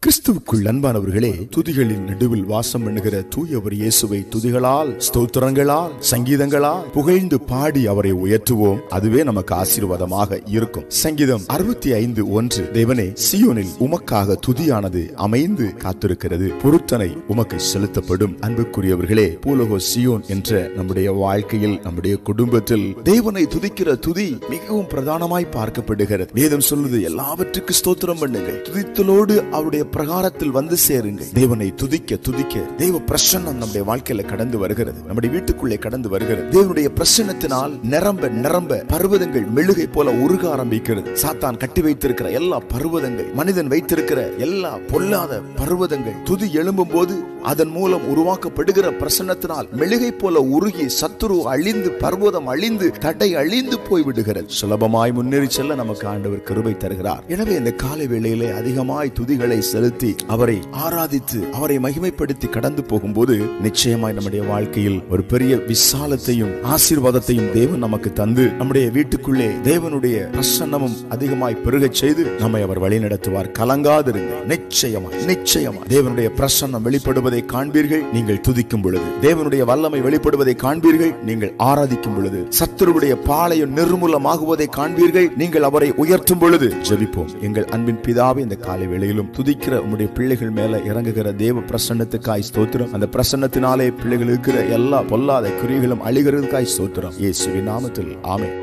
கிறிஸ்துவுக்குள் அன்பானவர்களே, துதிகளின் நடுவில் வாசம் பண்ணுகிற தூயவர் இயேசுவை துதிகளால், ஸ்தோத்திரங்களால், சங்கீதங்களால் புகழ்ந்து பாடி அவரை உயர்த்துவோம். அதுவே நமக்கு ஆசீர்வாதமாக இருக்கும். சங்கீதம் 65:1, தேவனே, சீயோனில் உமக்காக துதியானது அமைந்து காத்திருக்கிறது, பொருத்தனை உமக்கு செலுத்தப்படும். அன்புக்குரியவர்களே, பூலோக சீயோன் என்ற நம்முடைய வாழ்க்கையில், நம்முடைய குடும்பத்தில் தேவனை துதிக்கிற துதி மிகவும் பிரதானமாய் பார்க்கப்படுகிறது. வேதம் சொல்லுது, எல்லாவற்றுக்கும் ஸ்தோத்திரம் பண்ணுங்கள், துதித்தலோடு அவருடைய பிரகாரத்தில் வந்து சேருங்கள். தேவனை துதிக்க துதிக்க தேவ பிரசன்னம் நம்முடைய வாழ்க்கையில கடந்து வருகிறது, நம்முடைய வீட்டுக்குள்ளே கடந்து வருகிறது. தேவனுடைய பிரசன்னத்தினால் நிரம்ப நிரம்ப பர்வதங்கள் மெழுகை போல உருக ஆரம்பிக்கிறது. சாத்தான் கட்டி வைத்திருக்கிற எல்லா பர்வதங்கள், மனிதன் வைத்திருக்கிற எல்லா பொல்லாத பர்வதங்கள் துதி எழும்பும் போது அதன் மூலம் உருவாக்கப்படுகிற பிரசன்னத்தினால் மெழுகை போல உருகி சத்துரு அழிந்து, பர்வதம் அழிந்து, தடை அழிந்து போய்விடுகிறது. சுலபமாய் முன்னேறி செல்ல நமக்கு ஆண்டவர் கிருபை தருகிறார். எனவே இந்த காலை வேளையிலே அதிகமாய் துதிகளை செலுத்தி அவரை ஆராதித்து அவரை மகிமைப்படுத்தி கடந்து போகும்போது நிச்சயமாய் நம்முடைய வாழ்க்கையில் ஒரு பெரிய விசாலத்தையும் ஆசீர்வாதத்தையும் தேவன் நமக்கு தந்து நம்முடைய வீட்டுக்குள்ளே தேவனுடைய பிரசன்னமும் அதிகமாய் பெருகச் செய்து நம்மை அவர் வழி நடத்துவார். கலங்காதிருங்கள். நிச்சயமாய் நிச்சயமாய் தேவனுடைய பிரசன்னம் வெளிப்படுவதை காண்பீர்கள் நீங்கள் துதிக்கும் பொழுது. தேவனுடைய வல்லமை வெளிப்படுவதை காண்பீர்கள் நீங்கள் ஆராதிக்கும் பொழுது. சத்துருவுடைய பாளையம் நிர்மூலமாகுவதை காண்பீர்கள் நீங்கள் அவரை உயர்த்தும் பொழுது. ஜெபிப்போம். எங்கள் அன்பின் பிதாவே, இந்த காலை வேளையிலும் துதிக்கிற உம்முடைய பிள்ளைகள் மேல இறங்குகிற தேவ பிரசன்னத்துக்காய் ஸ்தோத்திரம். அந்த பிரசன்னத்தினாலே பிள்ளைகள் இருக்கிற எல்லா பொல்லாத கிரியைகளும் அழிகிறதுக்காய் ஸ்தோத்திரம். இயேசுவின் நாமத்தில் ஆமென்.